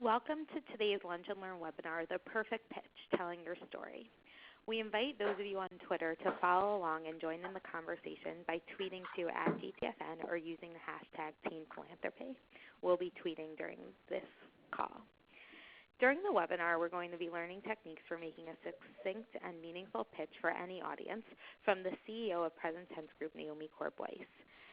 Welcome to today's Lunch and Learn webinar, The Perfect Pitch, Telling Your Story. We invite those of you on Twitter to follow along and join in the conversation by tweeting to @JTFN or using the hashtag #TeenPhilanthropy. We'll be tweeting during this call. During the webinar, we're going to be learning techniques for making a succinct and meaningful pitch for any audience from the CEO of PresenTense Group, Naomi Korb Weiss.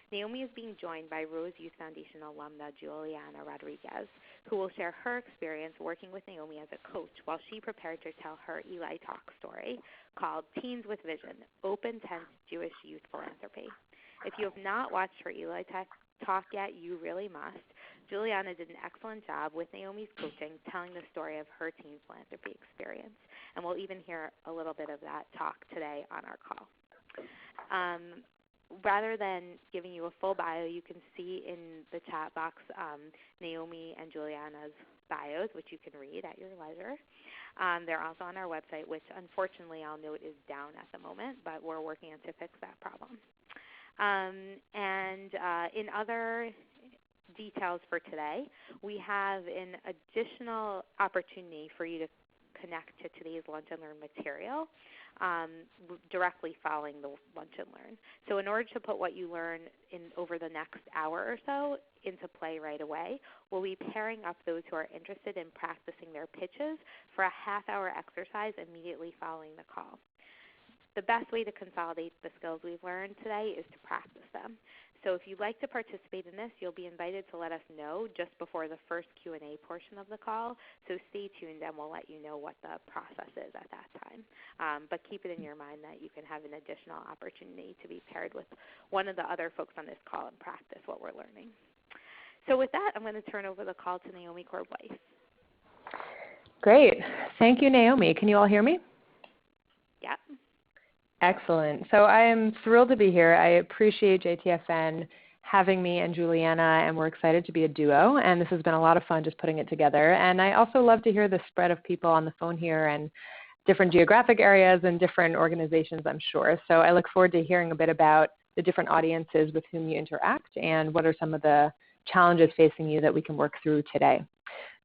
Naomi is being joined by Rose Youth Foundation alumna Giuliana Rodriguez, who will share her experience working with Naomi as a coach while she prepared to tell her Eli Talk story called Teens with Vision, Open Tent Jewish Youth Philanthropy. If you have not watched her Eli Talk yet, you really must. Giuliana did an excellent job with Naomi's coaching telling the story of her teen philanthropy experience, and we'll even hear a little bit of that talk today on our call. Rather than giving you a full bio, you can see in the chat box Naomi and Giuliana's bios, which you can read at your leisure. They're also on our website, which unfortunately I'll note is down at the moment, but we're working on to fix that problem. In other details for today, we have an additional opportunity for you to connect to today's Lunch and Learn material directly following the Lunch and Learn. So in order to put what you learn in over the next hour or so into play right away, we'll be pairing up those who are interested in practicing their pitches for a half-hour exercise immediately following the call. The best way to consolidate the skills we've learned today is to practice them. So if you'd like to participate in this, you'll be invited to let us know just before the first Q&A portion of the call. So stay tuned and we'll let you know what the process is at that time. But keep it in your mind that you can have an additional opportunity to be paired with one of the other folks on this call and practice what we're learning. So with that, I'm going to turn over the call to Naomi Korb Weiss. Great. Thank you, Naomi. Can you all hear me? Yep. Excellent. So I am thrilled to be here. I appreciate JTFN having me and Giuliana, and we're excited to be a duo. And this has been a lot of fun just putting it together. And I also love to hear the spread of people on the phone here and different geographic areas and different organizations, I'm sure. So I look forward to hearing a bit about the different audiences with whom you interact and what are some of the challenges facing you that we can work through today.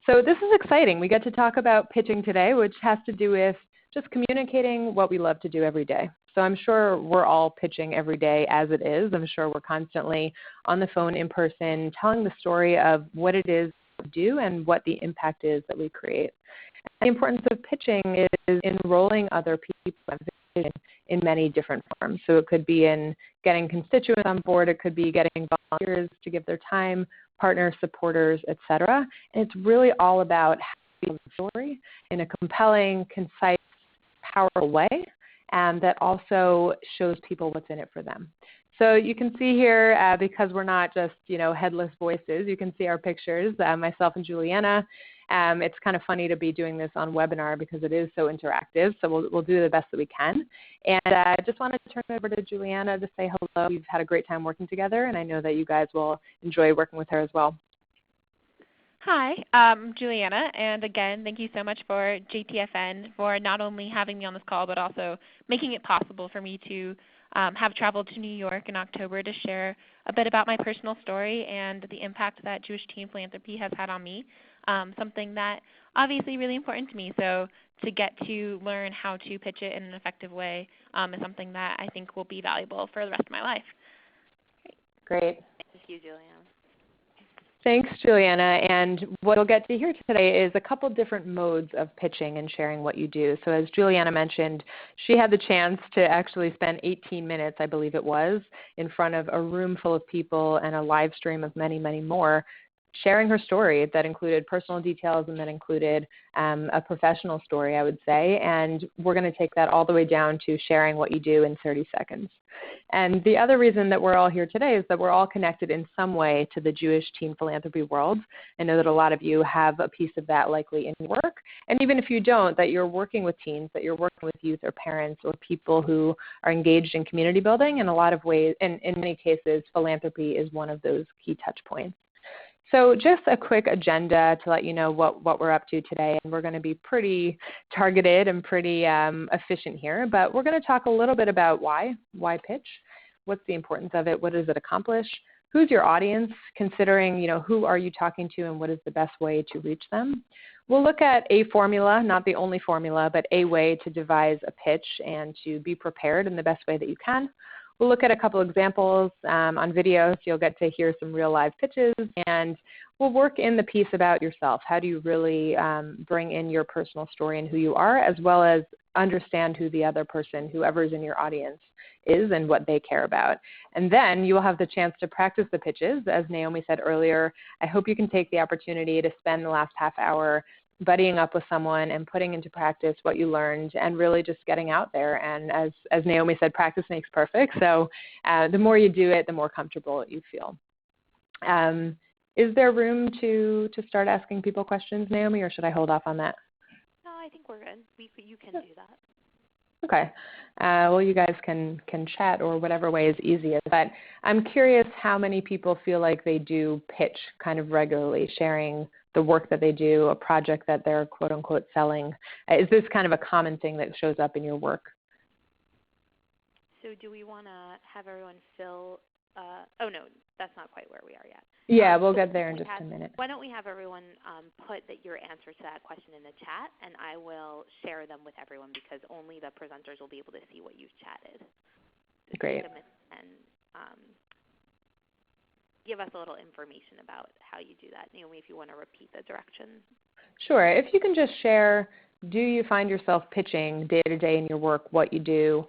So this is exciting. We get to talk about pitching today, which has to do with just communicating what we love to do every day. So I'm sure we're all pitching every day as it is. I'm sure we're constantly on the phone, in person, telling the story of what it is we do and what the impact is that we create. And the importance of pitching is enrolling other people in many different forms. So it could be in getting constituents on board. It could be getting volunteers to give their time, partners, supporters, etc. And it's really all about having a story in a compelling, concise, powerful way, and that also shows people what's in it for them. So you can see here, because we're not just headless voices, you can see our pictures, myself and Giuliana. It's kind of funny to be doing this on webinar because it is so interactive, so we'll do the best that we can. And I just wanted to turn it over to Giuliana to say hello. We've had a great time working together, and I know that you guys will enjoy working with her as well. Hi, I'm Giuliana, and again, thank you so much for JTFN for not only having me on this call, but also making it possible for me to have traveled to New York in October to share a bit about my personal story and the impact that Jewish teen philanthropy has had on me, something that obviously really important to me. So to get to learn how to pitch it in an effective way is something that I think will be valuable for the rest of my life. Great. Thank you, Giuliana. Thanks, Giuliana. And what you'll get to hear today is a couple different modes of pitching and sharing what you do. So as Giuliana mentioned, she had the chance to actually spend 18 minutes, I believe it was, in front of a room full of people and a live stream of many, many more, sharing her story that included personal details and that included a professional story, I would say. And we're going to take that all the way down to sharing what you do in 30 seconds. And the other reason that we're all here today is that we're all connected in some way to the Jewish teen philanthropy world. I know that a lot of you have a piece of that likely in your work. And even if you don't, that you're working with teens, that you're working with youth or parents or people who are engaged in community building in a lot of ways. And in many cases, philanthropy is one of those key touch points. So just a quick agenda to let you know what we're up to today. And we're going to be pretty targeted and pretty efficient here. But we're going to talk a little bit about why pitch, what's the importance of it, what does it accomplish, who's your audience, considering, who are you talking to and what is the best way to reach them. We'll look at a formula, not the only formula, but a way to devise a pitch and to be prepared in the best way that you can. We'll look at a couple examples on video, so you'll get to hear some real live pitches, and we'll work in the piece about yourself. How do you really bring in your personal story and who you are, as well as understand who the other person, whoever's in your audience, is and what they care about. And then you will have the chance to practice the pitches. As Naomi said earlier, I hope you can take the opportunity to spend the last half hour buddying up with someone and putting into practice what you learned and really just getting out there. And as Naomi said, practice makes perfect. So the more you do it, the more comfortable you feel. Is there room to start asking people questions, Naomi, or should I hold off on that? No, I think we're good. You can do that. Okay. Well, you guys can chat or whatever way is easiest. But I'm curious how many people feel like they do pitch kind of regularly, sharing the work that they do, a project that they're quote unquote selling. Is this kind of a common thing that shows up in your work? So do we want to have everyone fill oh no, that's not quite where we are yet. Yeah, we'll get there in just a minute. Why don't we have everyone put your answers to that question in the chat, and I will share them with everyone because only the presenters will be able to see what you've chatted. So great. And give us a little information about how you do that. Naomi, if you want to repeat the directions. Sure. If you can just share, do you find yourself pitching day to day in your work what you do,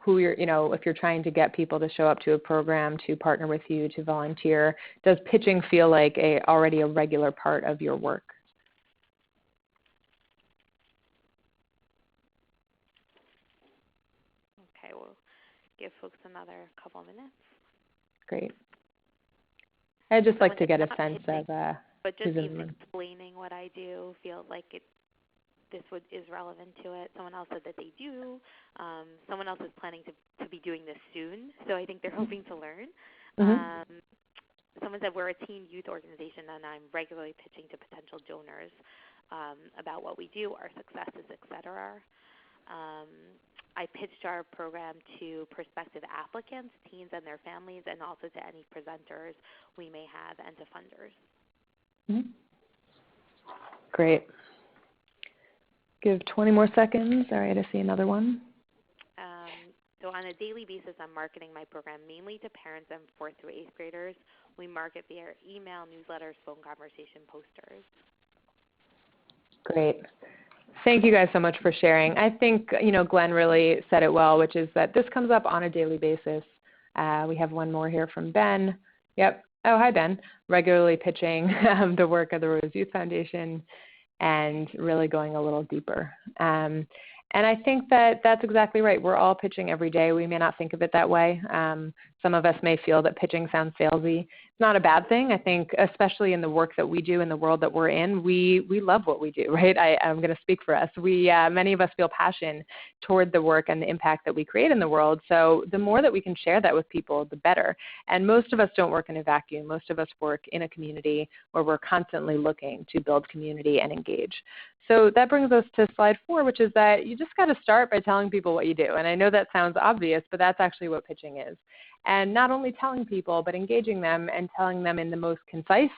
who you're, if you're trying to get people to show up to a program, to partner with you, to volunteer, does pitching feel like already a regular part of your work? Okay, we'll give folks another couple minutes. Great. I'd just like to get a sense pitching, of but just even explaining what I do, feel like is relevant to it. Someone else said that they do. Someone else is planning to be doing this soon, so I think they're hoping to learn. Mm-hmm. Someone said we're a teen youth organization, and I'm regularly pitching to potential donors about what we do, our successes, etc. I pitched our program to prospective applicants, teens and their families, and also to any presenters we may have and to funders. Mm-hmm. Great. Give 20 more seconds. All right, I see another one. So on a daily basis, I'm marketing my program mainly to parents and 4th through 8th graders. We market via email, newsletters, phone conversation, posters. Great. Thank you guys so much for sharing. I think, Glenn really said it well, which is that this comes up on a daily basis. We have one more here from Ben. Yep. Oh, hi, Ben. Regularly pitching the work of the Rose Youth Foundation and really going a little deeper. And I think that that's exactly right. We're all pitching every day. We may not think of it that way. Some of us may feel that pitching sounds salesy. It's not a bad thing. I think especially in the work that we do in the world that we're in, we love what we do, right? I'm going to speak for us. Many of us feel passion toward the work and the impact that we create in the world. So the more that we can share that with people, the better. And most of us don't work in a vacuum. Most of us work in a community where we're constantly looking to build community and engage. So that brings us to slide 4, which is that you just got to start by telling people what you do. And I know that sounds obvious, but that's actually what pitching is. And not only telling people, but engaging them and telling them in the most concise,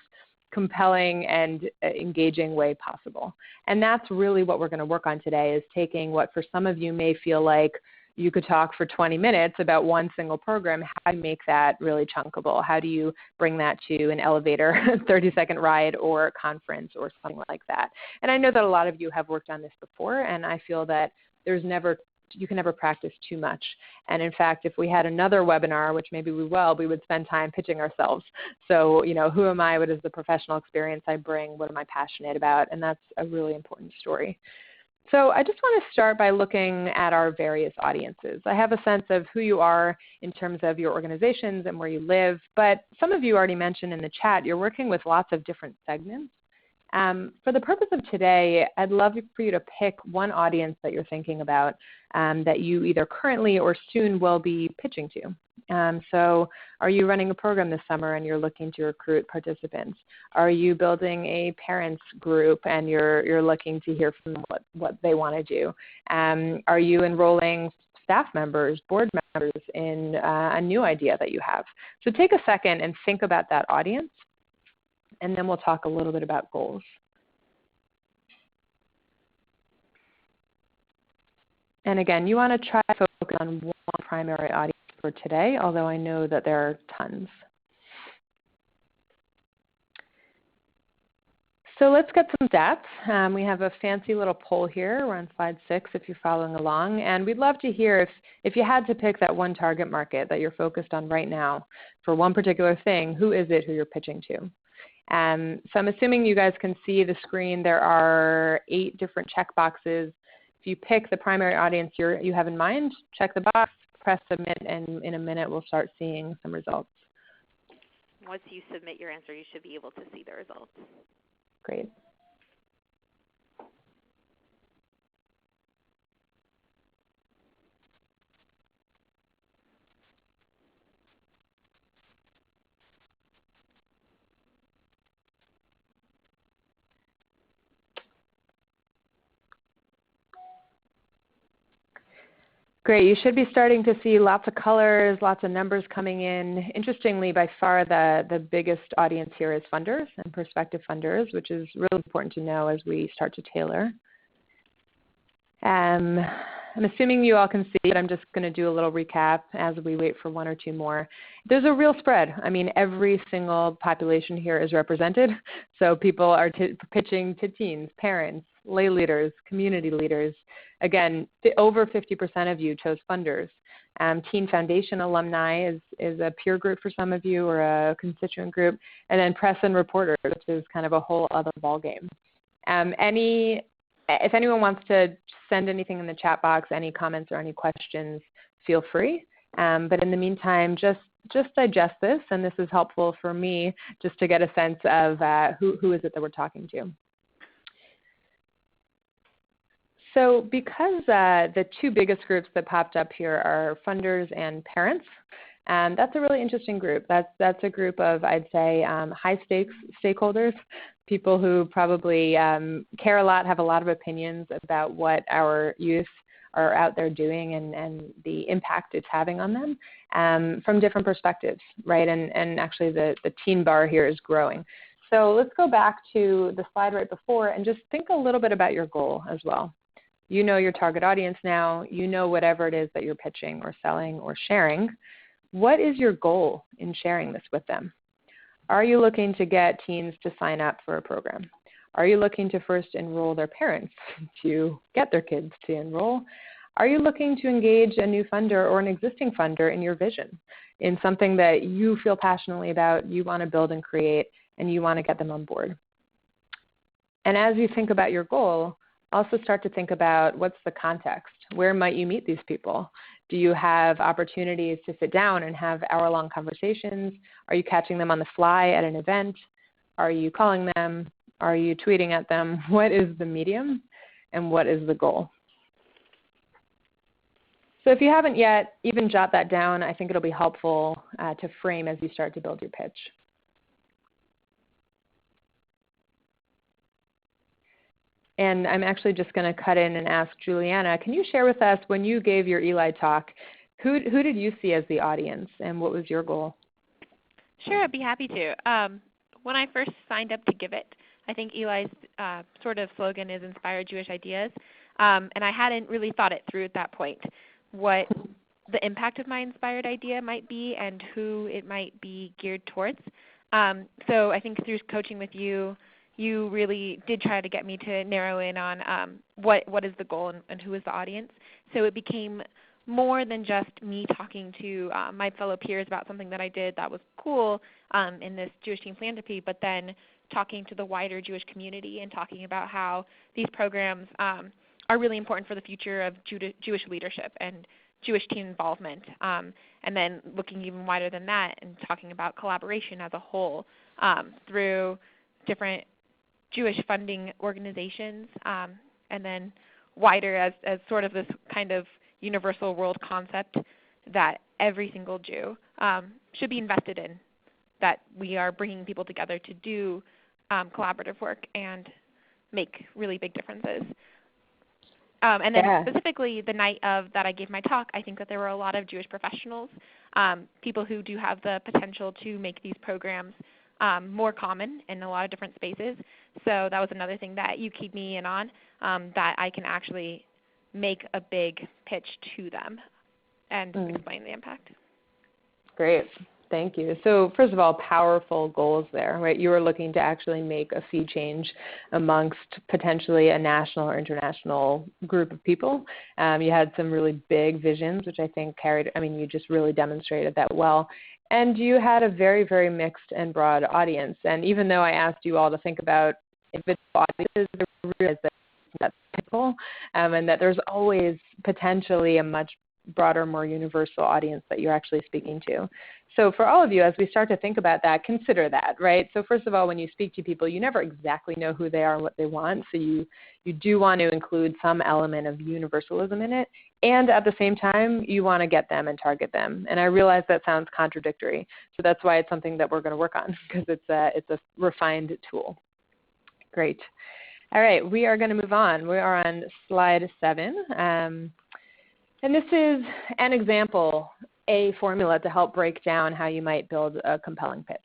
compelling, and engaging way possible. And that's really what we're going to work on today, is taking what for some of you may feel like you could talk for 20 minutes about one single program. How do you make that really chunkable? How do you bring that to an elevator, 30-second ride, or conference, or something like that? And I know that a lot of you have worked on this before, and I feel that you can never practice too much. And in fact, if we had another webinar, which maybe we will, we would spend time pitching ourselves. So, who am I? What is the professional experience I bring? What am I passionate about? And that's a really important story. So I just want to start by looking at our various audiences. I have a sense of who you are in terms of your organizations and where you live, but some of you already mentioned in the chat you're working with lots of different segments. For the purpose of today, I'd love for you to pick one audience that you're thinking about that you either currently or soon will be pitching to. So are you running a program this summer and you're looking to recruit participants? Are you building a parents group and you're looking to hear from them what they want to do? Are you enrolling staff members, board members in a new idea that you have. So take a second and think about that audience, and then we'll talk a little bit about goals. And again, you want to try to focus on one primary audience for today, although I know that there are tons. So let's get some stats. We have a fancy little poll here. We're on slide 6 if you're following along. And we'd love to hear if you had to pick that one target market that you're focused on right now for one particular thing, who is it who you're pitching to? So I'm assuming you guys can see the screen. There are 8 different check boxes. If you pick the primary audience you have in mind, check the box, press submit, and in a minute we'll start seeing some results. Once you submit your answer, you should be able to see the results. Great. Great. You should be starting to see lots of colors, lots of numbers coming in. Interestingly, by far the biggest audience here is funders and prospective funders, which is really important to know as we start to tailor. I'm assuming you all can see, but I'm just going to do a little recap as we wait for 1 or 2 more. There's a real spread. I mean, every single population here is represented. So people are pitching to teens, parents, lay leaders, community leaders. Again, over 50% of you chose funders. Teen Foundation alumni is a peer group for some of you, or a constituent group. And then press and reporters, which is kind of a whole other ballgame. If anyone wants to send anything in the chat box, any comments or any questions, feel free. But in the meantime, just digest this, and this is helpful for me just to get a sense of who is it that we're talking to. So because the 2 biggest groups that popped up here are funders and parents, that's a really interesting group. That's a group of, I'd say, high stakes stakeholders, people who probably care a lot, have a lot of opinions about what our youth are out there doing and the impact it's having on them from different perspectives, right? And actually the teen bar here is growing. So let's go back to the slide right before and just think a little bit about your goal as well. You know your target audience now. You know whatever it is that you're pitching or selling or sharing. What is your goal in sharing this with them? Are you looking to get teens to sign up for a program? Are you looking to first enroll their parents to get their kids to enroll? Are you looking to engage a new funder or an existing funder in your vision, in something that you feel passionately about, you want to build and create, and you want to get them on board? And as you think about your goal, also start to think about what's the context. Where might you meet these people? Do you have opportunities to sit down and have hour-long conversations? Are you catching them on the fly at an event? Are you calling them? Are you tweeting at them? What is the medium and what is the goal? So if you haven't yet, even jot that down. I think it'll be helpful to frame as you start to build your pitch. And I'm actually just going to cut in and ask Giuliana, can you share with us, when you gave your Eli talk, who did you see as the audience and what was your goal? Sure, I'd be happy to. When I first signed up to give it, I think Eli's sort of slogan is Inspired Jewish Ideas. And I hadn't really thought it through at that point, what the impact of my inspired idea might be and who it might be geared towards. So I think through coaching with you, you really did try to get me to narrow in on what is the goal and who is the audience. So it became more than just me talking to my fellow peers about something that I did that was cool in this Jewish Teen Philanthropy, but then talking to the wider Jewish community and talking about how these programs are really important for the future of Jewish leadership and Jewish teen involvement. And then looking even wider than that and talking about collaboration as a whole through different Jewish funding organizations, and then wider as sort of this kind of universal world concept that every single Jew should be invested in, that we are bringing people together to do collaborative work and make really big differences. And then Yeah. specifically the night of that I gave my talk, I think that there were a lot of Jewish professionals, people who do have the potential to make these programs more common in a lot of different spaces. So that was another thing that you keyed me in on, that I can actually make a big pitch to them and explain the impact. Great. Thank you. So first of all, powerful goals there, right? You were looking to actually make a sea change amongst potentially a national or international group of people. You had some really big visions, which I think you just really demonstrated that well. And you had a very, very mixed and broad audience. And even though I asked you all to think about individual audiences, I realized that that's people, and that there's always potentially a much broader, more universal audience that you're actually speaking to. So for all of you, as we start to think about that, consider that, right? So first of all, when you speak to people, you never exactly know who they are and what they want. So you do want to include some element of universalism in it. And at the same time, you want to get them and target them. And I realize that sounds contradictory. So that's why it's something that we're going to work on, because it's a refined tool. Great. All right, we are going to move on. We are on slide 7. And this is an example, a formula to help break down how you might build a compelling pitch.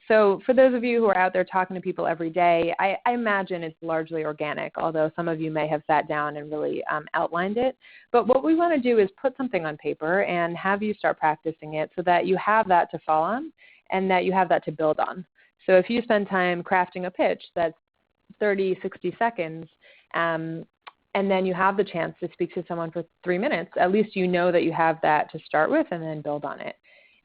So for those of you who are out there talking to people every day, I imagine it's largely organic, although some of you may have sat down and really outlined it. But what we want to do is put something on paper and have you start practicing it so that you have that to fall on and that you have that to build on. So if you spend time crafting a pitch that's 30, 60 seconds, and then you have the chance to speak to someone for 3 minutes, at least you know that you have that to start with and then build on it.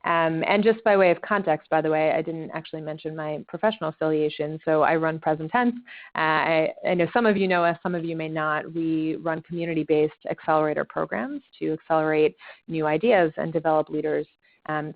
And just by way of context, by the way, I didn't actually mention my professional affiliation. So I run PresenTense. I know some of you know us, some of you may not. We run community-based accelerator programs to accelerate new ideas and develop leaders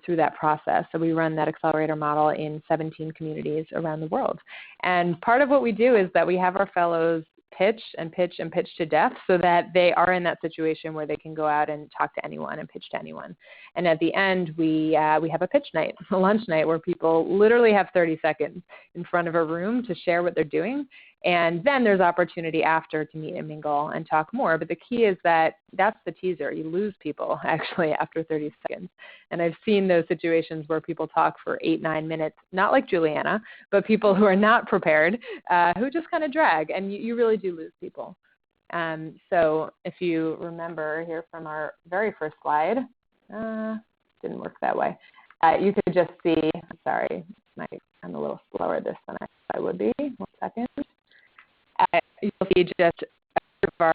through that process. So we run that accelerator model in 17 communities around the world. And part of what we do is that we have our fellows pitch and pitch and pitch to death so that they are in that situation where they can go out and talk to anyone and pitch to anyone. And at the end, we have a pitch night, a lunch night, where people literally have 30 seconds in front of a room to share what they're doing. And then there's opportunity after to meet and mingle and talk more. But the key is that that's the teaser. You lose people actually after 30 seconds. And I've seen those situations where people talk for 8, 9 minutes, not like Giuliana, but people who are not prepared, who just kind of drag. And you really do lose people. So if you remember here from our very first slide, didn't work that way. You could just see, sorry, I'm a little slower at this than I would be. 1 second. You'll see just our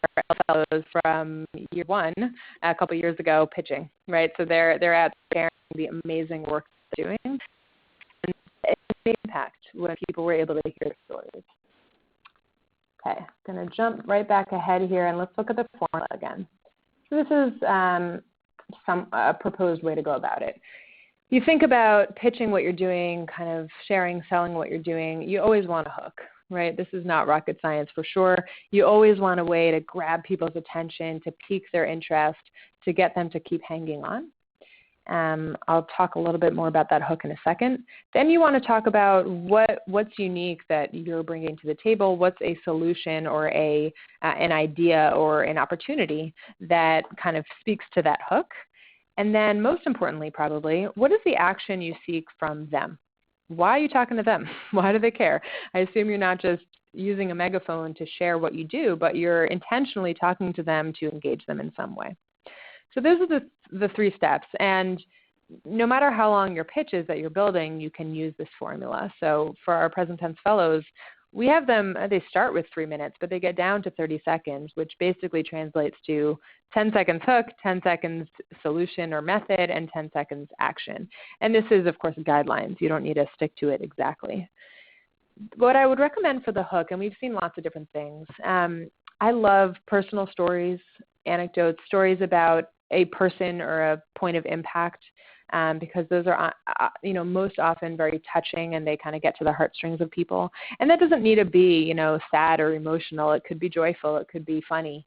fellows from year 1, a couple years ago, pitching, right? So they're out sharing the amazing work they're doing, and it made impact when people were able to hear their stories. Okay, I'm going to jump right back ahead here, and let's look at the formula again. So this is a proposed way to go about it. You think about pitching what you're doing, kind of sharing, selling what you're doing. You always want a hook, right? This is not rocket science for sure. You always want a way to grab people's attention, to pique their interest, to get them to keep hanging on. I'll talk a little bit more about that hook in a second. Then you want to talk about what's unique that you're bringing to the table. What's a solution or an idea or an opportunity that kind of speaks to that hook. And then most importantly, probably, what is the action you seek from them? Why are you talking to them? Why do they care? I assume you're not just using a megaphone to share what you do, but you're intentionally talking to them to engage them in some way. So those are the 3 steps. And no matter how long your pitch is that you're building, you can use this formula. So for our PresenTense fellows, we have them, they start with 3 minutes, but they get down to 30 seconds, which basically translates to 10 seconds hook, 10 seconds solution or method, and 10 seconds action. And this is, of course, guidelines. You don't need to stick to it exactly. What I would recommend for the hook, and we've seen lots of different things, I love personal stories, anecdotes, stories about a person or a point of impact, because those are, most often very touching, and they kind of get to the heartstrings of people. And that doesn't need to be, sad or emotional. It could be joyful. It could be funny.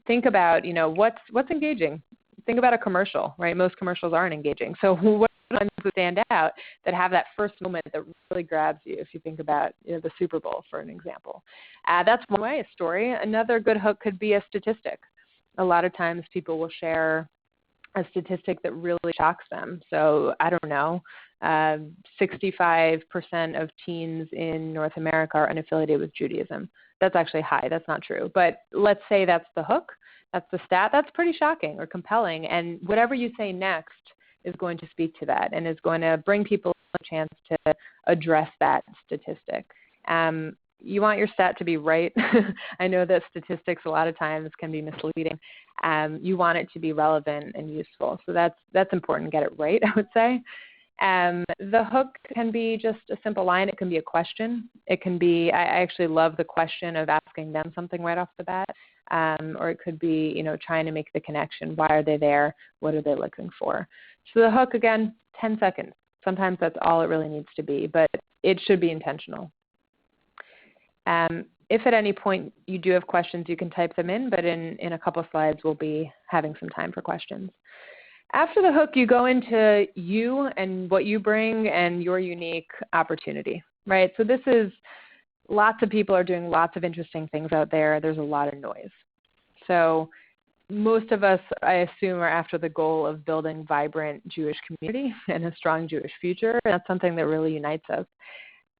Think about, what's engaging. Think about a commercial, right? Most commercials aren't engaging. So what ones that stand out that have that first moment that really grabs you. If you think about the Super Bowl, for an example, that's one way, a story. Another good hook could be a statistic. A lot of times people will share a statistic that really shocks them. So I don't know, 65% of teens in North America are unaffiliated with Judaism. That's actually high. That's not true. But let's say that's the hook. That's the stat. That's pretty shocking or compelling. And whatever you say next is going to speak to that and is going to bring people a chance to address that statistic. You want your stat to be right. I know that statistics a lot of times can be misleading. You want it to be relevant and useful. So that's important. Get it right, I would say. The hook can be just a simple line. It can be a question. It can be, I actually love the question of asking them something right off the bat. Or it could be, trying to make the connection. Why are they there? What are they looking for? So the hook, again, 10 seconds. Sometimes that's all it really needs to be, but it should be intentional. If at any point you do have questions, you can type them in, but in a couple slides, we'll be having some time for questions. After the hook, you go into you and what you bring and your unique opportunity, right? So this is, lots of people are doing lots of interesting things out there. There's a lot of noise. So most of us, I assume, are after the goal of building vibrant Jewish community and a strong Jewish future. That's something that really unites us.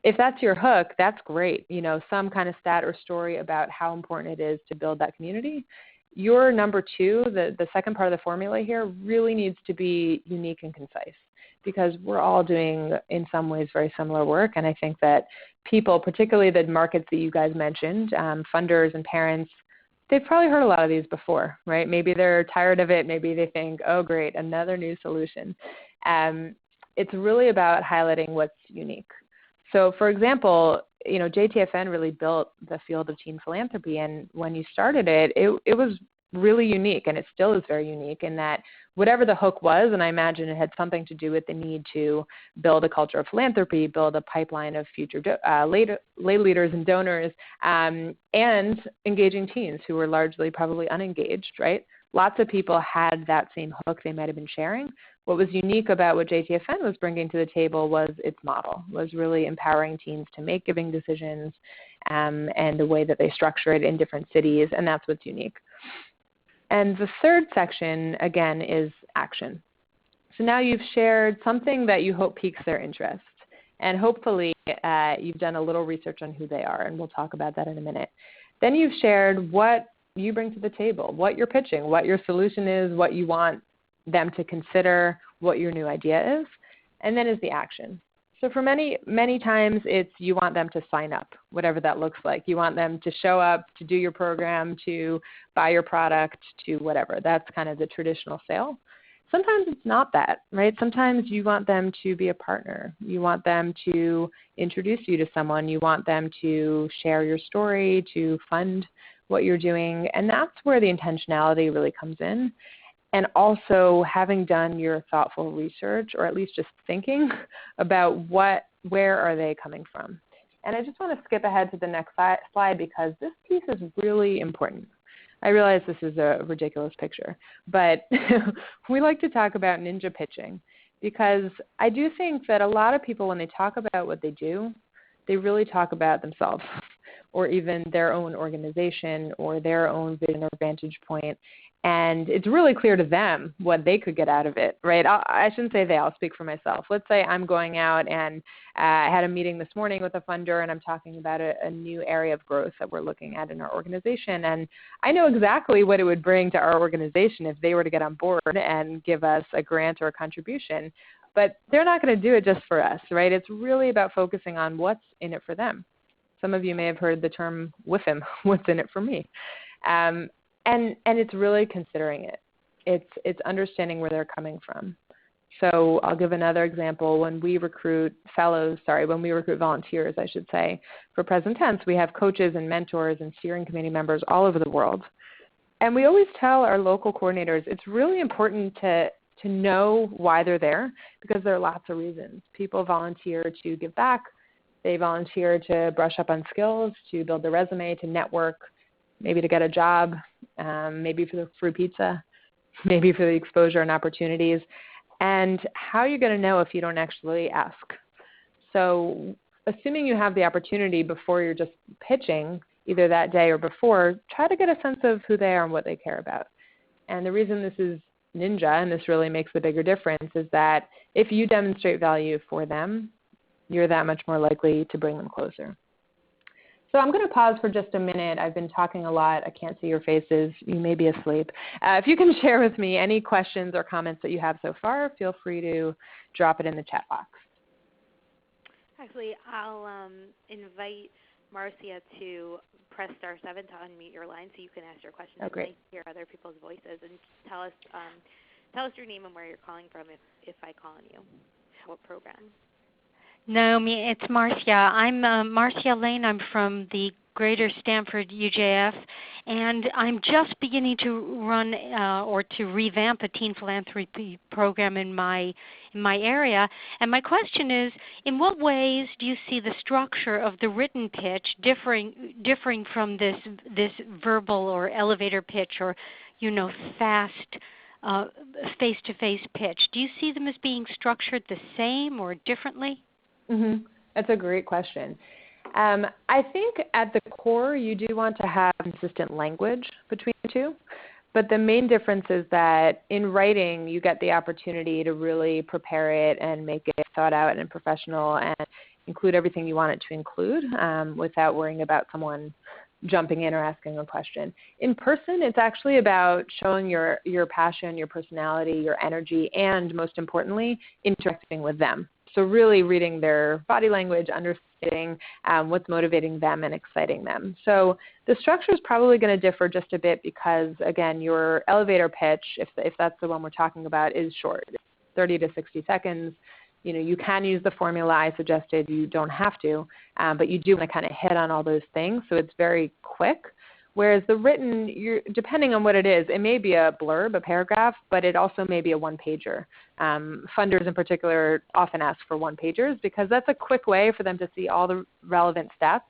If that's your hook, that's great. Some kind of stat or story about how important it is to build that community. Your number two, the second part of the formula here, really needs to be unique and concise because we're all doing, in some ways, very similar work. And I think that people, particularly the markets that you guys mentioned, funders and parents, they've probably heard a lot of these before, right? Maybe they're tired of it. Maybe they think, oh, great, another new solution. It's really about highlighting what's unique. So, for example, JTFN really built the field of teen philanthropy, and when you started it, it was really unique, and it still is very unique in that whatever the hook was, and I imagine it had something to do with the need to build a culture of philanthropy, build a pipeline of future lay leaders and donors, and engaging teens who were largely probably unengaged, right? Lots of people had that same hook they might have been sharing. What was unique about what JTFN was bringing to the table was its model, was really empowering teens to make giving decisions and the way that they structure it in different cities, and that's what's unique. And the third section, again, is action. So now you've shared something that you hope piques their interest, and hopefully you've done a little research on who they are, and we'll talk about that in a minute. Then you've shared what you bring to the table, what you're pitching, what your solution is, what you want them to consider, what your new idea is, and then is the action. So for many, many times it's you want them to sign up, whatever that looks like. You want them to show up, to do your program, to buy your product, to whatever. That's kind of the traditional sale. Sometimes it's not that, right? Sometimes you want them to be a partner. You want them to introduce you to someone. You want them to share your story, to fund what you're doing. And that's where the intentionality really comes in. And also having done your thoughtful research, or at least just thinking about where are they coming from. And I just want to skip ahead to the next slide because this piece is really important. I realize this is a ridiculous picture, but we like to talk about ninja pitching because I do think that a lot of people, when they talk about what they do, they really talk about themselves or even their own organization or their own vision or vantage point. And it's really clear to them what they could get out of it, right? I shouldn't say they, I'll speak for myself. Let's say I'm going out and I had a meeting this morning with a funder and I'm talking about a new area of growth that we're looking at in our organization. And I know exactly what it would bring to our organization if they were to get on board and give us a grant or a contribution. But they're not going to do it just for us, right? It's really about focusing on what's in it for them. Some of you may have heard the term WIFM, what's in it for me. And it's really considering it. It's understanding where they're coming from. So I'll give another example. When we recruit volunteers, I should say, for PresenTense, we have coaches and mentors and steering committee members all over the world. And we always tell our local coordinators it's really important to know why they're there because there are lots of reasons. People volunteer to give back. They volunteer to brush up on skills, to build their resume, to network, maybe to get a job, maybe for the free pizza, maybe for the exposure and opportunities. and how you're going to know if you don't actually ask. So assuming you have the opportunity before you're just pitching, either that day or before, try to get a sense of who they are and what they care about. And the reason this is ninja, and this really makes the bigger difference, is that if you demonstrate value for them, you're that much more likely to bring them closer. So I'm going to pause for just a minute. I've been talking a lot. I can't see your faces. You may be asleep. If you can share with me any questions or comments that you have so far, feel free to drop it in the chat box. Actually, I'll invite Marcia to press *7 to unmute your line so you can ask your questions and hear other people's voices. And tell us your name and where you're calling from if I call on you. What program? Naomi, it's Marcia. I'm Marcia Lane. I'm from the Greater Stanford UJF, and I'm just beginning to run or to revamp a teen philanthropy program in my area. And my question is, in what ways do you see the structure of the written pitch differing from this verbal or elevator pitch or, fast face-to-face pitch? Do you see them as being structured the same or differently? Mm-hmm. That's a great question. I think at the core you do want to have consistent language between the two, but the main difference is that in writing you get the opportunity to really prepare it and make it thought out and professional and include everything you want it to include without worrying about someone jumping in or asking a question. In person, it's actually about showing your passion, your personality, your energy, and most importantly, interacting with them. So really reading their body language, understanding what's motivating them and exciting them. So the structure is probably going to differ just a bit because, again, your elevator pitch, if that's the one we're talking about, is short, 30 to 60 seconds. You can use the formula I suggested. You don't have to, but you do want to kind of hit on all those things. So it's very quick. Whereas the written, depending on what it is, it may be a blurb, a paragraph, but it also may be a one-pager. Funders in particular often ask for one-pagers because that's a quick way for them to see all the relevant stats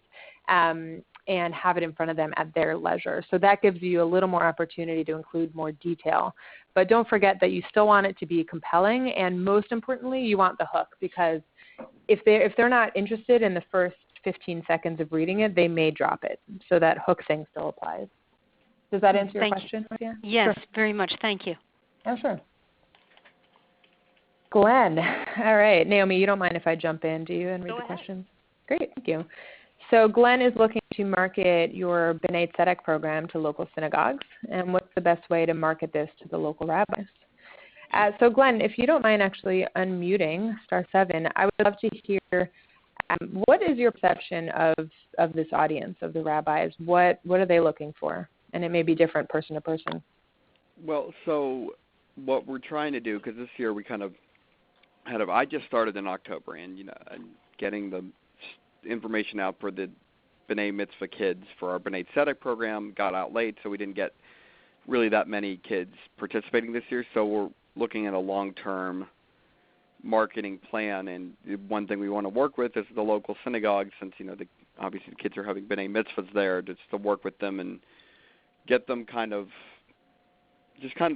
and have it in front of them at their leisure. So that gives you a little more opportunity to include more detail. But don't forget that you still want it to be compelling, and most importantly, you want the hook, because if they're not interested in the first 15 seconds of reading it, they may drop it. So that hook thing still applies. Does that answer your question? Yeah. Yes, sure. Very much. Thank you. Oh, sure. Glenn. All right. Naomi, you don't mind if I jump in, do you, and read the questions? Great. Thank you. So Glenn is looking to market your B'nai Tzedek program to local synagogues, and what's the best way to market this to the local rabbis? So Glenn, if you don't mind actually unmuting *7, I would love to hear what is your perception of this audience, of the rabbis? What are they looking for? And it may be different person to person. Well, so what we're trying to do, because this year we kind of I just started in October, and getting the information out for the B'nai Mitzvah kids for our B'nai Tzedek program got out late, so we didn't get really that many kids participating this year. So we're looking at a long-term marketing plan, and one thing we want to work with is the local synagogue, since obviously the kids are having B'nai Mitzvahs there, just to work with them and get them kind of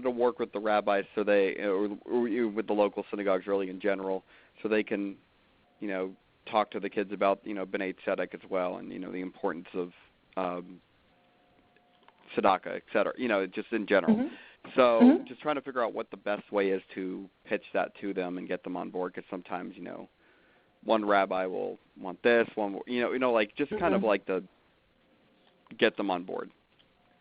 to work with the rabbis, so they or with the local synagogues really in general, so they can talk to the kids about B'nai Tzedek as well, and the importance of tzedakah, et cetera, just in general. Mm-hmm. So just trying to figure out what the best way is to pitch that to them and get them on board, because sometimes one rabbi will want this, one just kind of like to get them on board.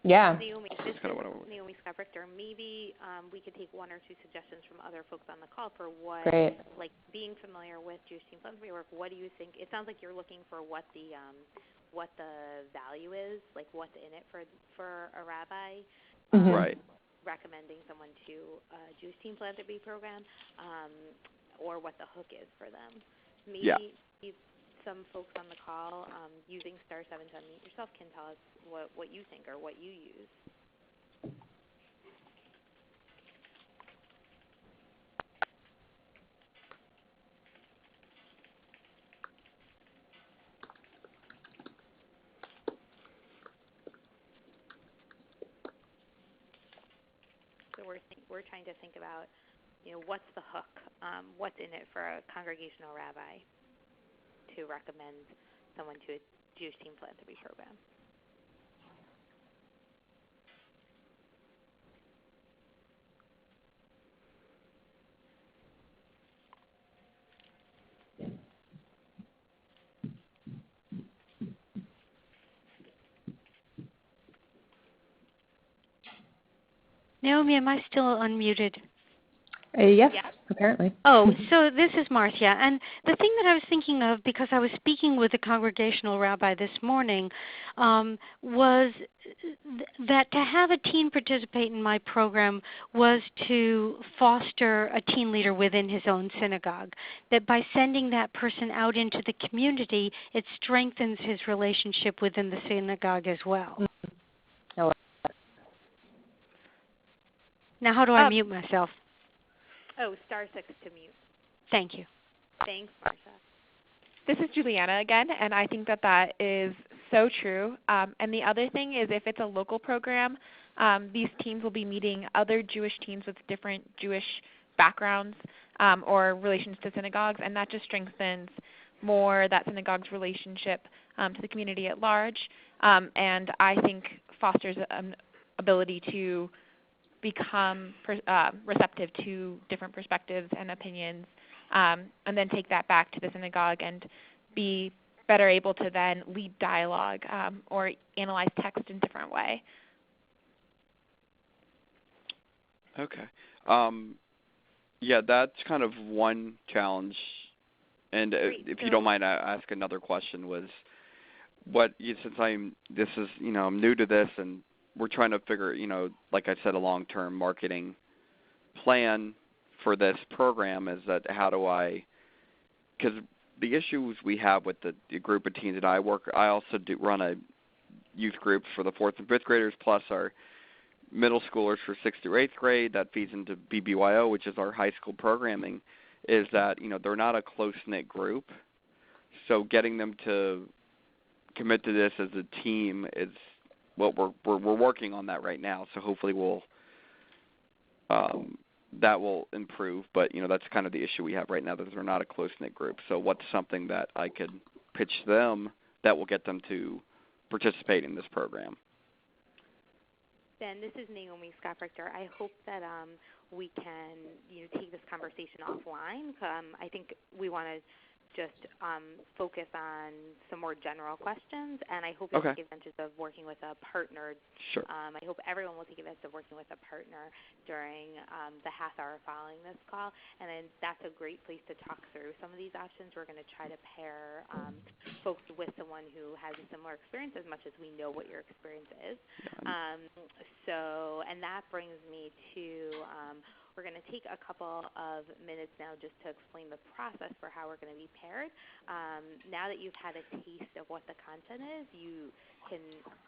Yeah. Naomi, this is Naomi Scott-Richter. Maybe we could take one or two suggestions from other folks on the call for what, like being familiar with Jewish teen philanthropy work. What do you think? It sounds like you're looking for what the value is, like what's in it for a rabbi. Right. Recommending someone to a Jewish teen philanthropy program, or what the hook is for them. Maybe some folks on the call using *7 to unmute yourself can tell us what you think or what you use. So we're trying to think about what's the hook? What's in it for a congregational rabbi to recommend someone to a Jewish teen philanthropy program? Naomi, am I still unmuted? Yes, Yeah. apparently. Oh, so this is Marcia. And the thing that I was thinking of, because I was speaking with a congregational rabbi this morning, was that to have a teen participate in my program was to foster a teen leader within his own synagogue. That by sending that person out into the community, it strengthens his relationship within the synagogue as well. Oh. Now, how do I mute myself? Oh, *6 to mute. Thank you. Thanks, Marcia. This is Giuliana again, and I think that is so true. And the other thing is, if it's a local program, these teens will be meeting other Jewish teens with different Jewish backgrounds or relations to synagogues, and that just strengthens more that synagogue's relationship to the community at large, and I think fosters an ability to become receptive to different perspectives and opinions, and then take that back to the synagogue and be better able to then lead dialogue or analyze text in a different way. Okay. Yeah, that's kind of one challenge. And if you don't mind, I ask another question. Was since I'm new to this, and we're trying to figure, like I said, a long-term marketing plan for this program, is that how do I, because the issues we have with the group of teens that I also run a youth group for the 4th and 5th graders, plus our middle schoolers for 6th through 8th grade. That feeds into BBYO, which is our high school programming, is that, they're not a close-knit group. So getting them to commit to this as a team is what we're working on that right now. So hopefully that will improve. But that's kind of the issue we have right now, that they're not a close-knit group. So what's something that I could pitch them that will get them to participate in this program? Ben, this is Naomi Scott-Richter. I hope that we can take this conversation offline. I think we want to just focus on some more general questions, and I hope you'll take advantage of working with a partner. Sure. I hope everyone will take advantage of working with a partner during the half hour following this call, and then that's a great place to talk through some of these options. We're going to try to pair folks with someone who has a similar experience, as much as we know what your experience is. And that brings me to we're going to take a couple of minutes now just to explain the process for how we're going to be paired. Now that you've had a taste of what the content is, you can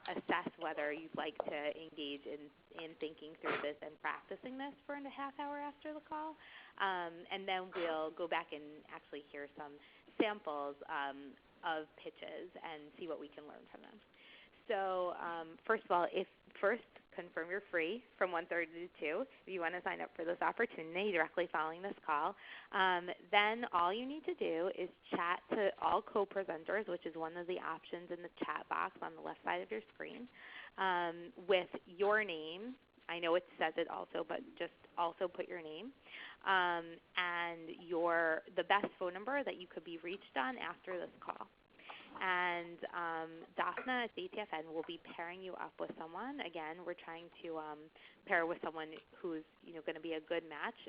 assess whether you'd like to engage in thinking through this and practicing this for a half hour after the call. And then we'll go back and actually hear some samples of pitches and see what we can learn from them. So first of all, confirm you're free from 1:30 to 2 if you want to sign up for this opportunity directly following this call. Then all you need to do is chat to all co-presenters, which is one of the options in the chat box on the left side of your screen, with your name. I know it says it also, but just also put your name and the best phone number that you could be reached on after this call. And Daphna at JTFN will be pairing you up with someone. Again, we're trying to pair with someone who's going to be a good match.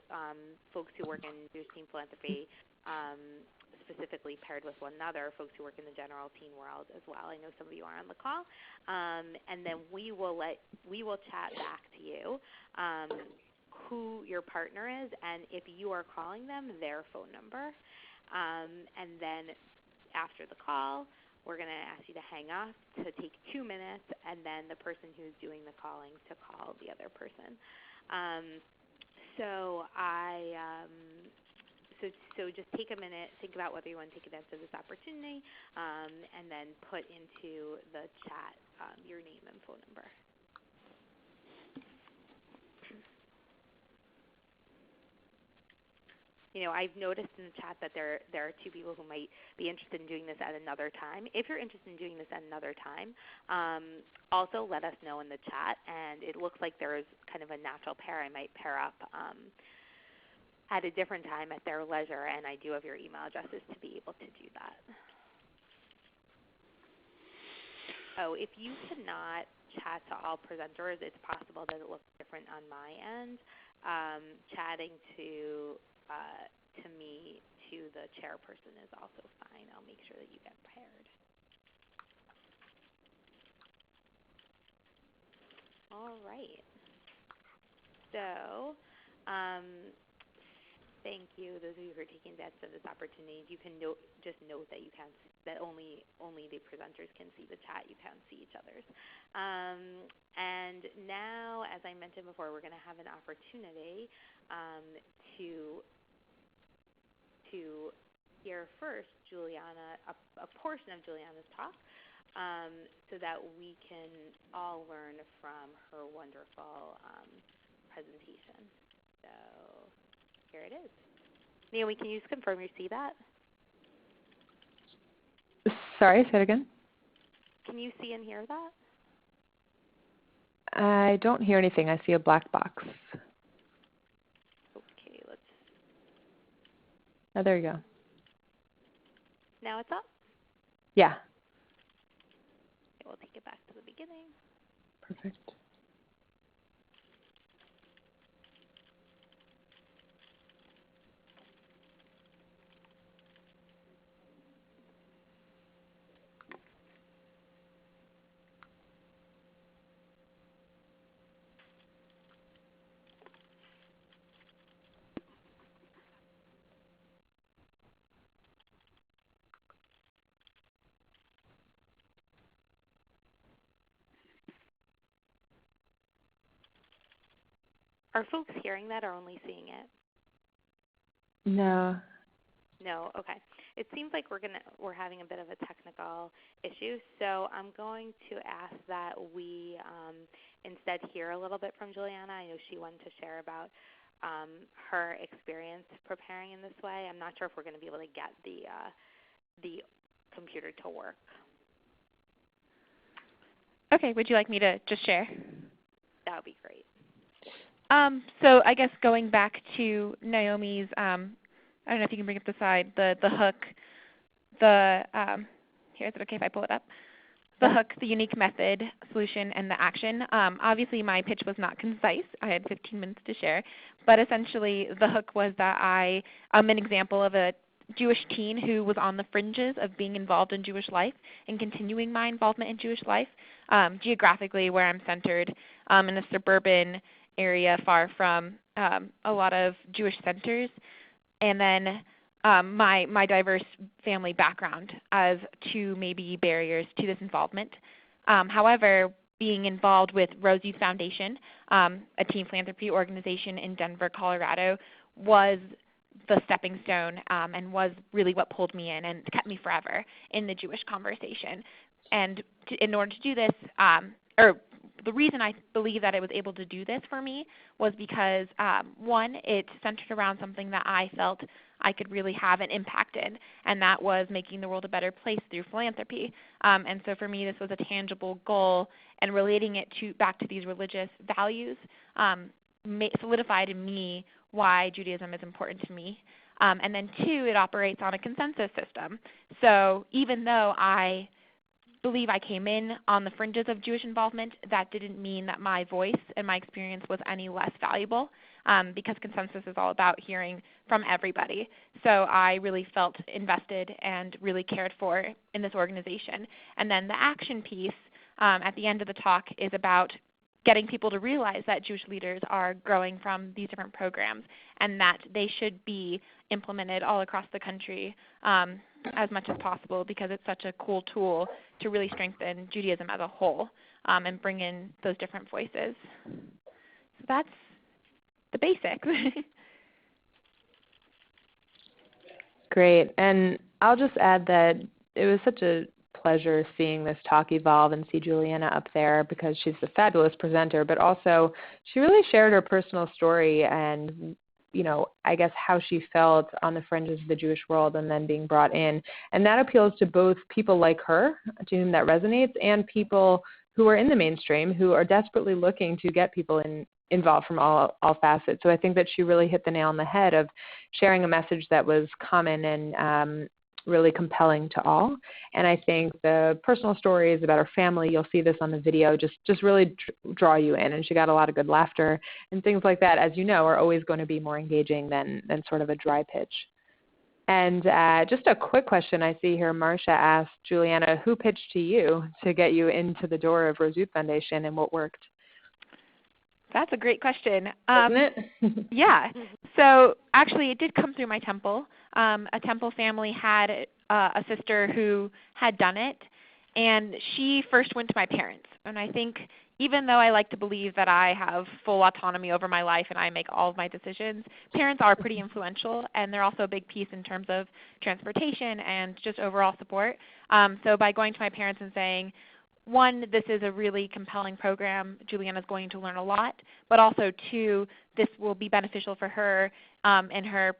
Folks who work in Jewish teen philanthropy, specifically paired with one another. Folks who work in the general teen world as well. I know some of you are on the call. And then we will chat back to you who your partner is, and if you are calling them, their phone number. And then after the call, we're going to ask you to hang up to take 2 minutes, and then the person who's doing the calling to call the other person. So just take a minute, think about whether you want to take advantage of this opportunity, and then put into the chat your name and phone number. I've noticed in the chat that there are two people who might be interested in doing this at another time. If you're interested in doing this at another time, also let us know in the chat. And it looks like there is kind of a natural pair. I might pair up at a different time at their leisure, and I do have your email addresses to be able to do that. Oh, if you cannot chat to all presenters, it's possible that it looks different on my end. Chatting to me to the chairperson is also fine. I'll make sure that you get paired. All right. So thank you, those of you who are taking advantage of this opportunity. You can just note that that only the presenters can see the chat. You can't see each other's. And now, as I mentioned before, we're going to have an opportunity to hear first Giuliana, a portion of Giuliana's talk, so that we can all learn from her wonderful presentation. So here it is. Naomi, can you just confirm you see that? Sorry, say it again. Can you see and hear that? I don't hear anything. I see a black box. Okay, let's. Oh, there you go. Now it's up? Yeah. Okay, we'll take it back to the beginning. Perfect. Are folks hearing that or only seeing it? No. No, okay. It seems like we're having a bit of a technical issue, so I'm going to ask that we instead hear a little bit from Giuliana. I know she wanted to share about her experience preparing in this way. I'm not sure if we're going to be able to get the computer to work. Okay, would you like me to just share? That would be great. So I guess going back to Naomi's, I don't know if you can bring up the slide, the hook, here, is it okay if I pull it up? The hook, the unique method, solution, and the action. Obviously my pitch was not concise. I had 15 minutes to share. But essentially the hook was that I'm an example of a Jewish teen who was on the fringes of being involved in Jewish life and continuing my involvement in Jewish life. Geographically, where I'm centered in a suburban area far from a lot of Jewish centers, and then my diverse family background as two maybe barriers to this involvement. However, being involved with Rose Youth Foundation, a teen philanthropy organization in Denver, Colorado, was the stepping stone and was really what pulled me in and kept me forever in the Jewish conversation. And in order to do this, the reason I believe that I was able to do this for me was because, one, it centered around something that I felt I could really have an impact in, and that was making the world a better place through philanthropy. And so for me, this was a tangible goal, and relating it back to these religious values solidified in me why Judaism is important to me. And then two, it operates on a consensus system. So even though I believe I came in on the fringes of Jewish involvement, that didn't mean that my voice and my experience was any less valuable, because consensus is all about hearing from everybody. So I really felt invested and really cared for in this organization. And then the action piece at the end of the talk is about getting people to realize that Jewish leaders are growing from these different programs and that they should be implemented all across the country as much as possible, because it's such a cool tool to really strengthen Judaism as a whole and bring in those different voices. So that's the basics. Great. And I'll just add that it was such a pleasure seeing this talk evolve and see Giuliana up there, because she's a fabulous presenter, but also she really shared her personal story and I guess how she felt on the fringes of the Jewish world and then being brought in. And that appeals to both people like her, to whom that resonates, and people who are in the mainstream who are desperately looking to get people involved from all facets. So I think that she really hit the nail on the head of sharing a message that was common and really compelling to all. And I think the personal stories about her family, you'll see this on the video, just really draw you in. And she got a lot of good laughter and things like that, as you know, are always going to be more engaging than sort of a dry pitch. And just a quick question I see here, Marcia asked, Giuliana, who pitched to you to get you into the door of Rose Youth Foundation, and what worked? That's a great question. Isn't it? Yeah. So actually it did come through my temple. A temple family had a sister who had done it, and she first went to my parents. And I think even though I like to believe that I have full autonomy over my life and I make all of my decisions, parents are pretty influential, and they're also a big piece in terms of transportation and just overall support. So by going to my parents and saying, one, this is a really compelling program, Giuliana's going to learn a lot, but also two, this will be beneficial for her in her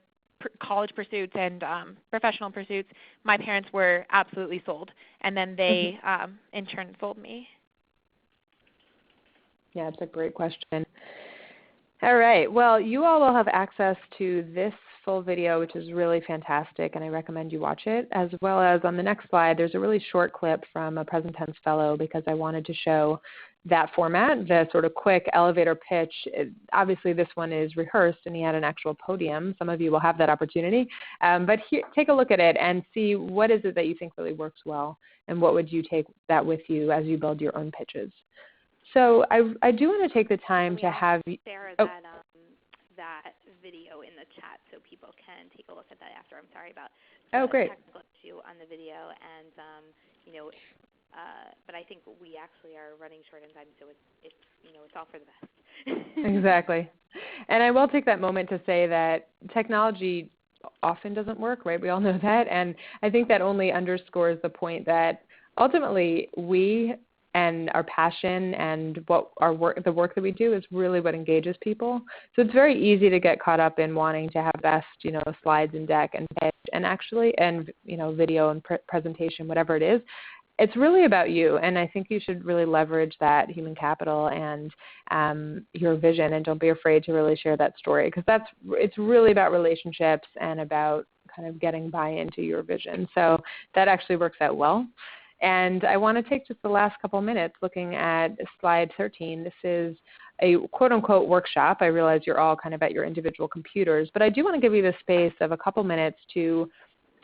college pursuits and professional pursuits, my parents were absolutely sold. And then they in turn sold me. Yeah, it's a great question. All right. Well, you all will have access to this full video, which is really fantastic, and I recommend you watch it, as well as on the next slide, there's a really short clip from a PresenTense fellow because I wanted to show that format, the sort of quick elevator pitch. Obviously, this one is rehearsed, and he had an actual podium. Some of you will have that opportunity. But here, take a look at it and see what is it that you think really works well, and what would you take that with you as you build your own pitches. So I do want to take the time to have you share that video in the chat so people can take a look at that after. I'm sorry about the technical issue on the video, and but I think we actually are running short on time, so it's all for the best. Exactly. And I will take that moment to say that technology often doesn't work, right? We all know that, and I think that only underscores the point that ultimately we and our passion and the work that we do is really what engages people. So it's very easy to get caught up in wanting to have best, slides and deck and pitch, and actually, and video and presentation, whatever it is. It's really about you, and I think you should really leverage that human capital and your vision, and don't be afraid to really share that story, because it's really about relationships and about kind of getting buy-in to your vision. So that actually works out well. And I want to take just the last couple minutes looking at slide 13. This is a quote-unquote workshop. I realize you're all kind of at your individual computers, but I do want to give you the space of a couple minutes to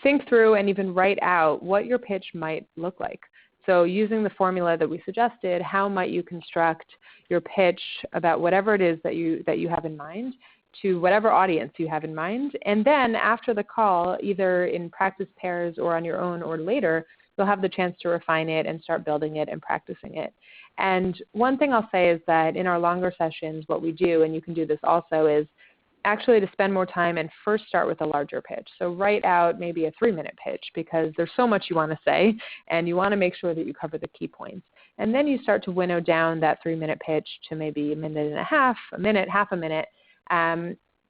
think through and even write out what your pitch might look like. So using the formula that we suggested, how might you construct your pitch about whatever it is that you have in mind to whatever audience you have in mind. And then after the call, either in practice pairs or on your own or later, you'll have the chance to refine it and start building it and practicing it. And one thing I'll say is that in our longer sessions, what we do, and you can do this also, is actually to spend more time and first start with a larger pitch. So write out maybe a 3-minute pitch, because there's so much you want to say, and you want to make sure that you cover the key points. And then you start to winnow down that 3-minute pitch to maybe a minute and a half, a minute, half a minute.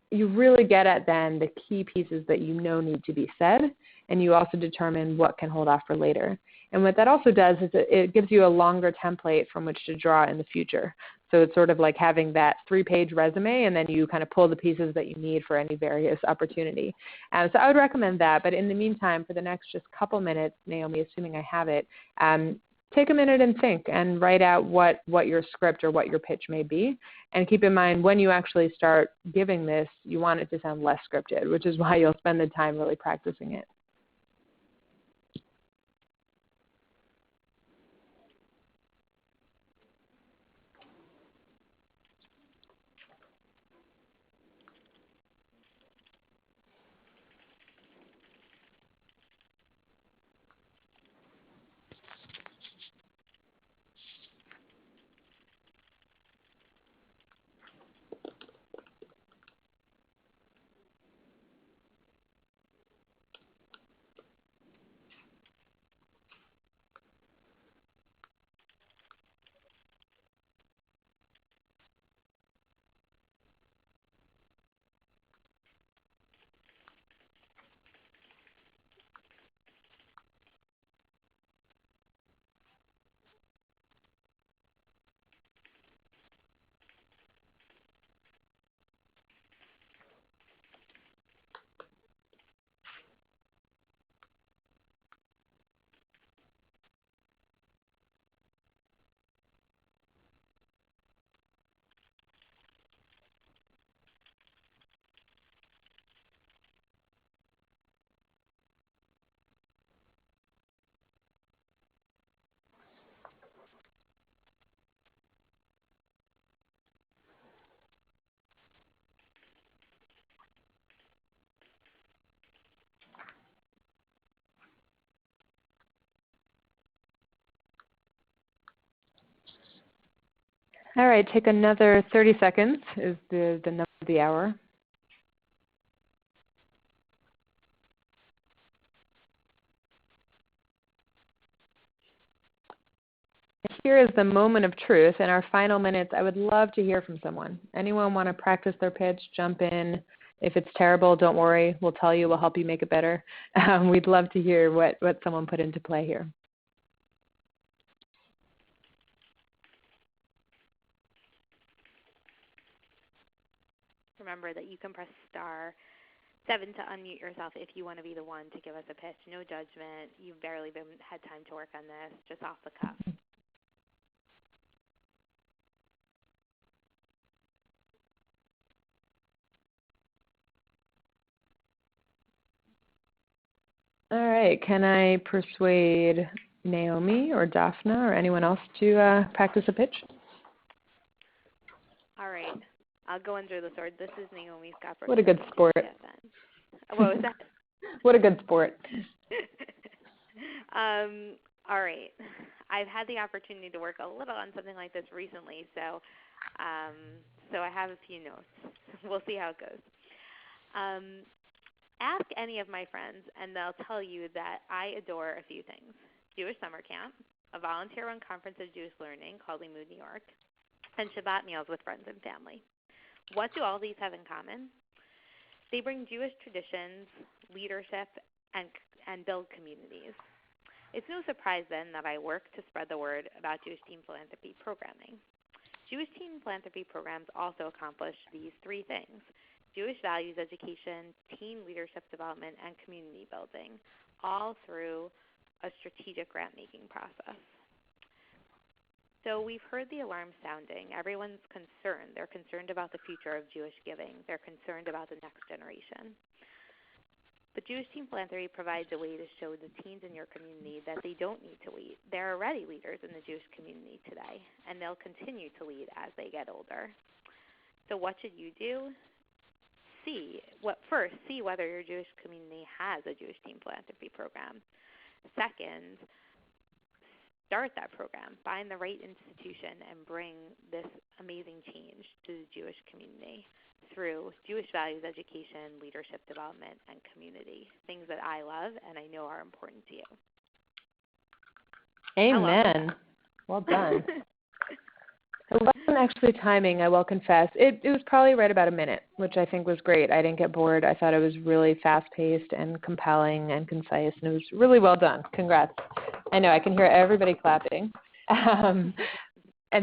You really get at then the key pieces that need to be said, and you also determine what can hold off for later. And what that also does is it gives you a longer template from which to draw in the future. So it's sort of like having that 3-page resume, and then you kind of pull the pieces that you need for any various opportunity. So I would recommend that. But in the meantime, for the next just couple minutes, Naomi, assuming I have it, take a minute and think and write out what your script or what your pitch may be. And keep in mind, when you actually start giving this, you want it to sound less scripted, which is why you'll spend the time really practicing it. All right, take another 30 seconds is the number of the hour. Here is the moment of truth. In our final minutes, I would love to hear from someone. Anyone want to practice their pitch? Jump in. If it's terrible, don't worry. We'll tell you. We'll help you make it better. We'd love to hear what someone put into play here. Remember that you can press *7 to unmute yourself if you want to be the one to give us a pitch. No judgment. You've barely had time to work on this, just off the cuff. All right. Can I persuade Naomi or Daphna or anyone else to practice a pitch? All right. I'll go under the sword. This is Naomi Scott. What a good sport. What was that? What a good sport. All right. I've had the opportunity to work a little on something like this recently, so I have a few notes. We'll see how it goes. Ask any of my friends, and they'll tell you that I adore a few things. Jewish summer camp, a volunteer-run conference of Jewish learning called Limud New York, and Shabbat meals with friends and family. What do all these have in common? They bring Jewish traditions, leadership, and build communities. It's no surprise then that I work to spread the word about Jewish teen philanthropy programming. Jewish teen philanthropy programs also accomplish these three things: Jewish values education, teen leadership development, and community building, all through a strategic grant-making process. So we've heard the alarm sounding. Everyone's concerned. They're concerned about the future of Jewish giving. They're concerned about the next generation. But Jewish teen philanthropy provides a way to show the teens in your community that they don't need to wait. They're already leaders in the Jewish community today, and they'll continue to lead as they get older. So what should you do? First, see whether your Jewish community has a Jewish teen philanthropy program. Second, start that program. Find the right institution and bring this amazing change to the Jewish community through Jewish values education, leadership development, and community, things that I love and I know are important to you. Amen. Well done. It wasn't actually timing, I will confess. It was probably right about a minute, which I think was great. I didn't get bored. I thought it was really fast-paced and compelling and concise, and it was really well done. Congrats. I know, I can hear everybody clapping. And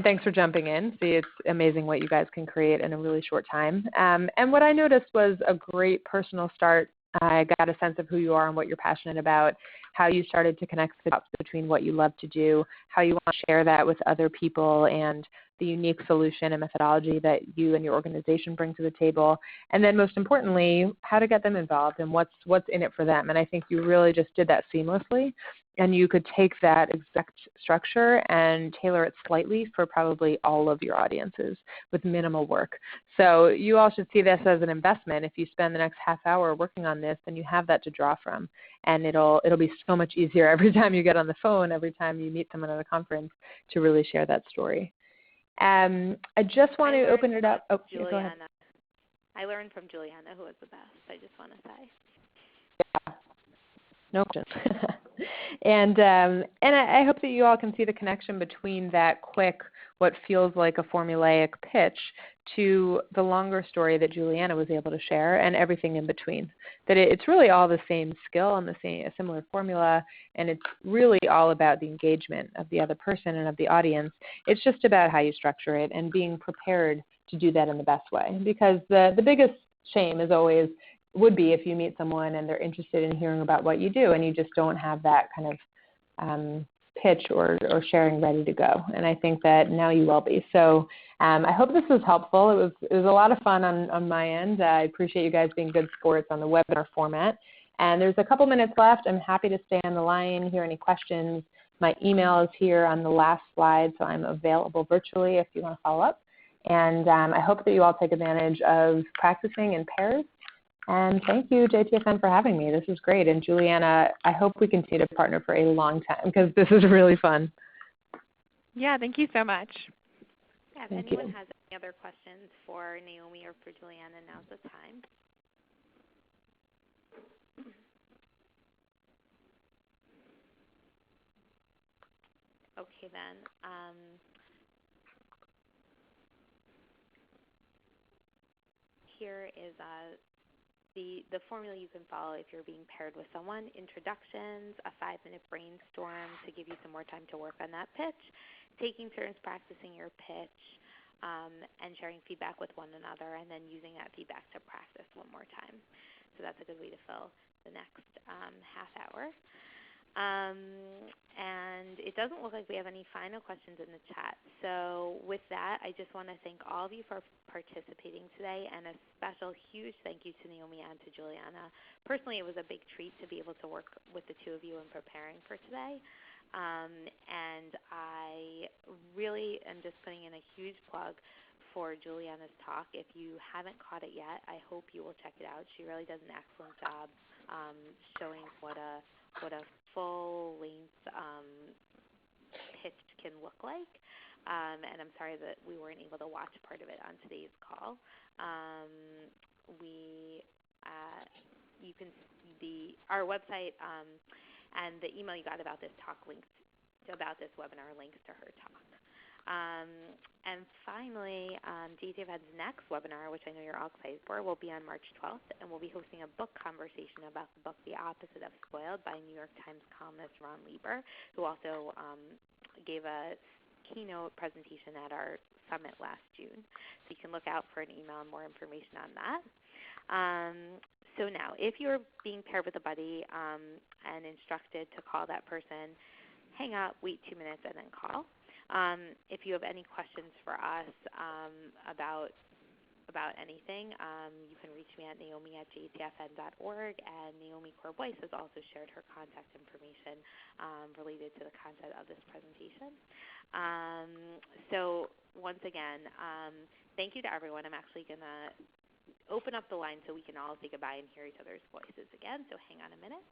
thanks for jumping in. See, it's amazing what you guys can create in a really short time. And what I noticed was a great personal start. I got a sense of who you are and what you're passionate about, how you started to connect the dots between what you love to do, how you want to share that with other people, and the unique solution and methodology that you and your organization bring to the table, and then most importantly, how to get them involved and what's in it for them. And I think you really just did that seamlessly, and you could take that exact structure and tailor it slightly for probably all of your audiences with minimal work. So you all should see this as an investment. If you spend the next half hour working on this, then you have that to draw from, and it'll be so much easier every time you get on the phone, every time you meet someone at a conference, to really share that story. I just want to open it up. Oh, Giuliana. Go ahead. I learned from Giuliana, who was the best, I just want to say. Yeah. No question. And I hope that you all can see the connection between that quick, what feels like a formulaic pitch, to the longer story that Giuliana was able to share and everything in between. That it's really all the same skill and a similar formula, and it's really all about the engagement of the other person and of the audience. It's just about how you structure it and being prepared to do that in the best way. Because the biggest shame would be if you meet someone and they're interested in hearing about what you do and you just don't have that kind of pitch or sharing ready to go. And I think that now you will be. So I hope this was helpful. It was a lot of fun on my end. I appreciate you guys being good sports on the webinar format. And there's a couple minutes left. I'm happy to stay on the line, hear any questions. My email is here on the last slide, so I'm available virtually if you want to follow up. And I hope that you all take advantage of practicing in pairs. And thank you, JTFN, for having me. This is great. And Giuliana, I hope we continue to partner for a long time because this is really fun. Yeah, thank you so much. Yeah, if anyone has any other questions for Naomi or for Giuliana, now's the time. Okay, then. Here is the formula you can follow if you're being paired with someone: introductions, a 5-minute brainstorm to give you some more time to work on that pitch, taking turns practicing your pitch, and sharing feedback with one another, and then using that feedback to practice one more time. So that's a good way to fill the next half hour. And it doesn't look like we have any final questions in the chat. So with that, I just want to thank all of you for participating today, and a special huge thank you to Naomi and to Giuliana. Personally, it was a big treat to be able to work with the two of you in preparing for today. And I really am just putting in a huge plug for Giuliana's talk. If you haven't caught it yet, I hope you will check it out. She really does an excellent job showing what a full-length pitch can look like. And I'm sorry that we weren't able to watch part of it on today's call. You can our website and the email you got about this talk links about this webinar links to her talk. And finally, JTFN's next webinar, which I know you're all excited for, will be on March 12th, and we'll be hosting a book conversation about the book The Opposite of Spoiled by New York Times columnist Ron Lieber, who also gave a keynote presentation at our summit last June. So you can look out for an email and more information on that. So now, if you're being paired with a buddy and instructed to call that person, hang up, wait 2 minutes, and then call. If you have any questions for us about anything, you can reach me at naomi@jtfn.org, and Naomi Korb Weiss has also shared her contact information related to the content of this presentation. So once again, thank you to everyone. I'm actually going to open up the line so we can all say goodbye and hear each other's voices again, so hang on a minute.